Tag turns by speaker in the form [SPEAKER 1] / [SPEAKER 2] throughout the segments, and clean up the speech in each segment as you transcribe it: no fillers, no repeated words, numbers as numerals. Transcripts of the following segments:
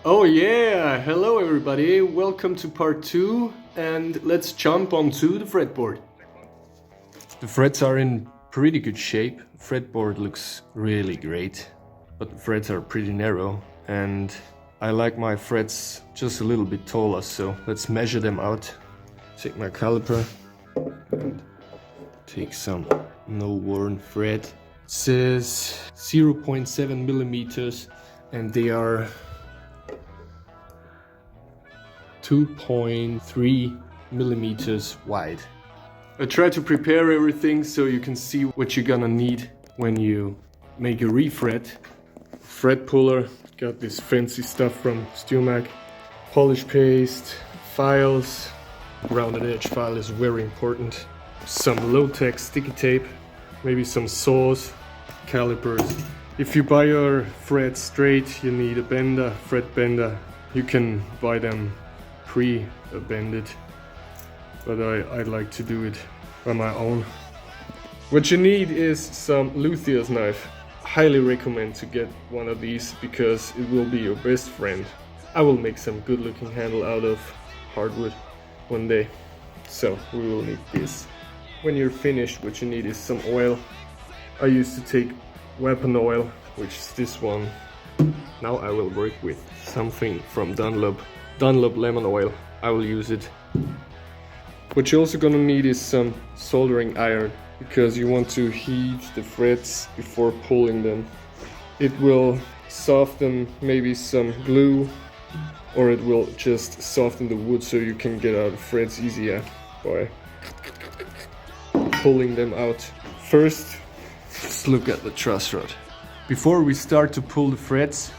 [SPEAKER 1] Oh yeah, hello everybody, welcome to part 2 and let's jump onto the fretboard. The frets are in pretty good shape, fretboard looks really great, but the frets are pretty narrow and I like my frets just a little bit taller, so let's measure them out. Take my caliper and take some no worn thread. It says 0.7 millimeters and they are 2.3 millimeters wide. I try to prepare everything so you can see what you're gonna need when you make a refret. Fret puller, got this fancy stuff from SteelMac, polish paste, files, rounded edge file is very important, some low-tech sticky tape, maybe some saws, calipers. If you buy your frets straight, you need a bender, fret bender. You can buy them pre-bended, but I like to do it by my own. What you need is some luthier's knife. Highly recommend to get one of these because it will be your best friend. I will make some good looking handle out of hardwood one day, so we will need this. When you're finished, what you need is some oil. I used to take weapon oil, which is this one. Now I will work with something from Dunlop lemon oil. I will use it. What you're also gonna need is some soldering iron because you want to heat the frets before pulling them. It will soften maybe some glue, or it will just soften the wood so you can get out the frets easier by pulling them out. First, just look at the truss rod. Before we start to pull the frets,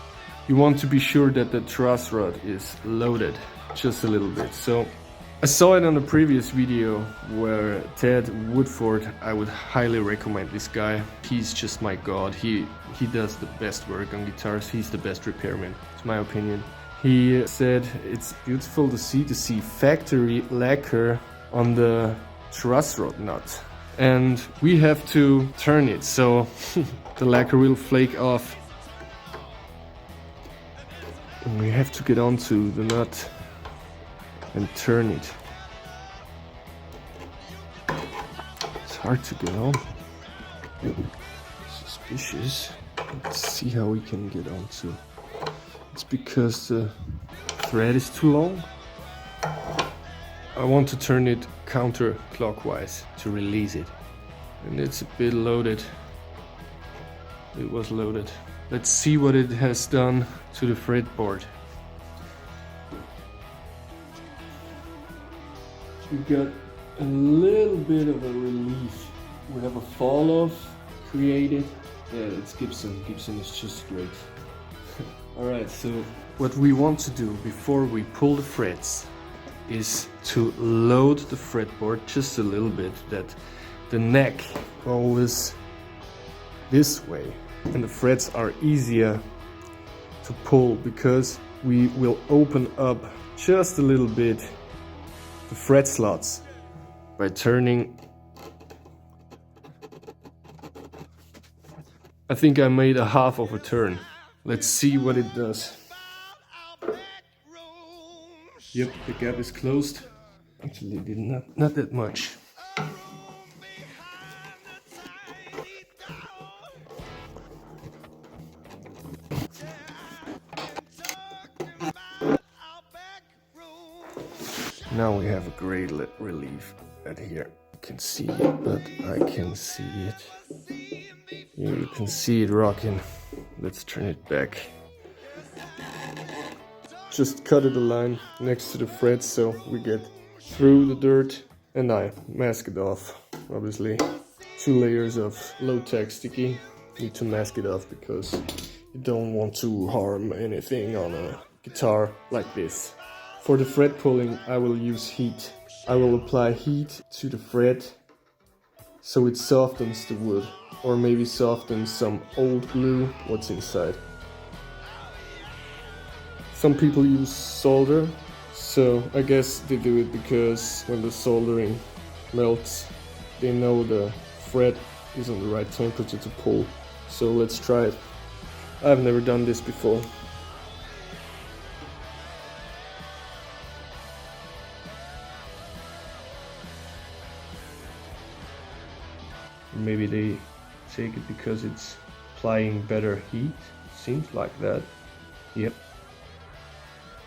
[SPEAKER 1] you want to be sure that the truss rod is loaded just a little bit. So I saw it on the previous video where Ted Woodford, I would highly recommend this guy. He's just my god. He does the best work on guitars. He's the best repairman, it's my opinion. He said it's beautiful to see factory lacquer on the truss rod nut. And we have to turn it so the lacquer will flake off. And we have to get onto the nut and turn it. It's hard to get on. Suspicious. Let's see how we can get onto. It's because the thread is too long. I want to turn it counterclockwise to release it. And it's a bit loaded. It was loaded. Let's see what it has done to the fretboard. We got a little bit of a relief. We have a fall off created. Yeah, it's Gibson. Gibson is just great. Alright, so what we want to do before we pull the frets is to load the fretboard just a little bit, that the neck goes this way and the frets are easier to pull because we will open up just a little bit the fret slots by turning. I think I made a half of a turn. Let's see what it does. Yep, the gap is closed. Actually, did not that much. Now we have a great relief at here. You can see it, but I can see it. You can see it rocking. Let's turn it back. Just cut it a line next to the frets so we get through the dirt, and I mask it off. Obviously, 2 layers of low-tech sticky. Need to mask it off because you don't want to harm anything on a guitar like this. For the fret pulling, I will use heat. I will apply heat to the fret so it softens the wood, or maybe softens some old glue what's inside. Some people use solder, so I guess they do it because when the soldering melts, they know the fret is on the right temperature to pull. So let's try it. I've never done this before. maybe they take it because it's applying better heat. Seems like that. Yep.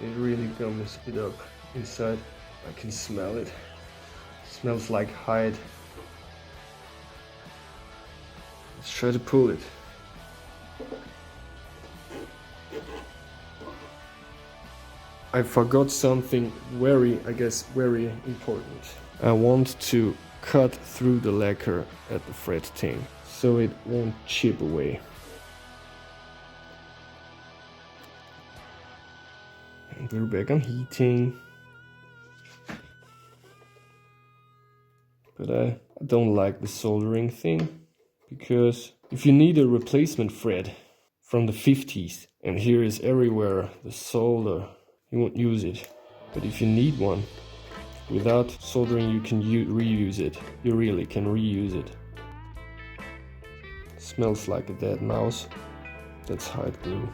[SPEAKER 1] It really gums it up inside. I can smell it. Smells like hide. Let's try to pull it. I forgot something very important. I want to cut through the lacquer at the fret tank so it won't chip away. And we're back on heating. But I don't like the soldering thing, because if you need a replacement thread from the 50s and here is everywhere the solder, you won't use it. But if you need one without soldering, you can reuse it. You really can reuse it. Smells like a dead mouse. That's hide glue.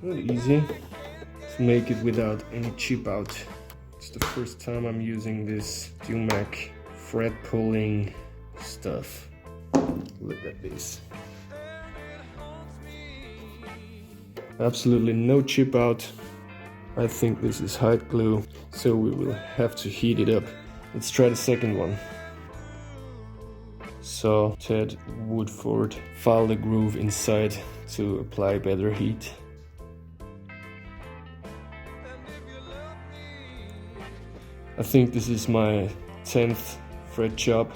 [SPEAKER 1] Not easy to make it without any chip out. It's the first time I'm using this Dumac thread pulling stuff. Look at this. Absolutely no chip out. I think this is hide glue, so we will have to heat it up. Let's try the second one. So Ted Woodford filed a groove inside to apply better heat. I think this is my 10th fret job,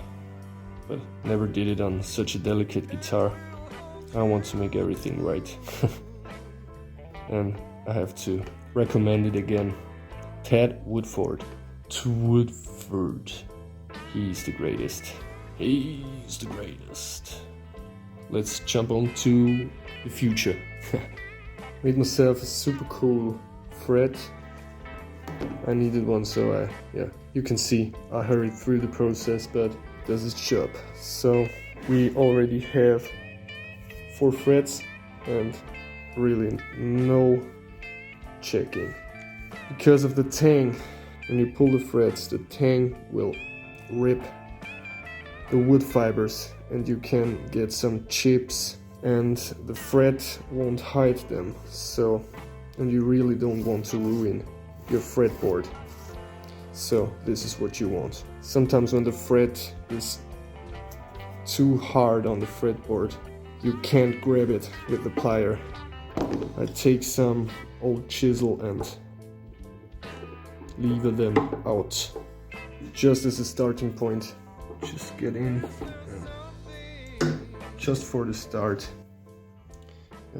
[SPEAKER 1] but never did it on such a delicate guitar. I want to make everything right. And I have to recommend it again. Ted Woodford. To Woodford. He's the greatest. He's the greatest. Let's jump on to the future. Made myself a super cool fret. I needed one, so you can see I hurried through the process, but it does its job. So we already have 4 frets and really no checking. Because of the tang, when you pull the frets, the tang will rip the wood fibers and you can get some chips and the fret won't hide them. So, and you really don't want to ruin your fretboard. So this is what you want. Sometimes when the fret is too hard on the fretboard, you can't grab it with the plier. I take some old chisel and lever them out. Just as a starting point. Just get in and just for the start.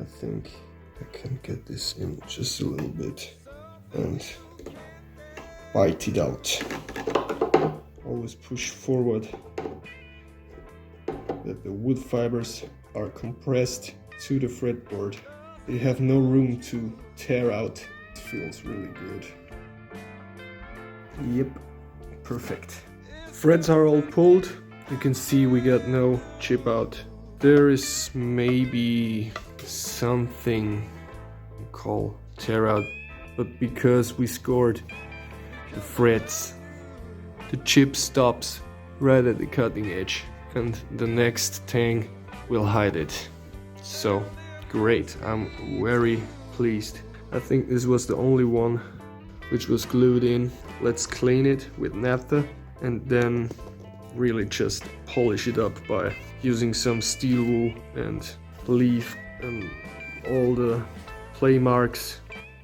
[SPEAKER 1] I think I can get this in just a little bit and bite it out. Always push forward that the wood fibers are compressed to the fretboard. They have no room to tear out. It feels really good. Yep, perfect. Frets are all pulled. You can see we got no chip out. There is maybe something we call tear out, but because we scored the frets, the chip stops right at the cutting edge and the next tang will hide it. So great, I'm very pleased. I think this was the only one which was glued in. Let's clean it with naphtha and then really just polish it up by using some steel wool and leave all the play marks.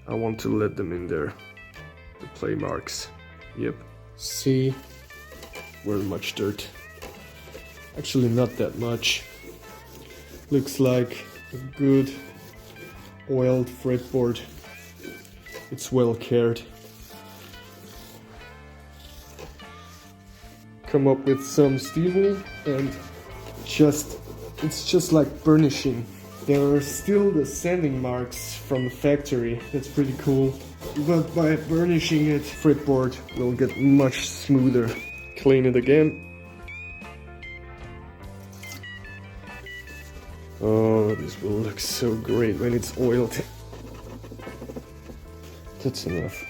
[SPEAKER 1] I want to let them in there, the play marks. Yep, see, very much dirt. Actually not that much. Looks like a good oiled fretboard. It's well cared. Come up with some steel wool and it's just like burnishing. There are still the sanding marks from the factory. That's pretty cool. But by burnishing it, fretboard will get much smoother. Clean it again Oh, this will look so great when it's oiled. That's enough.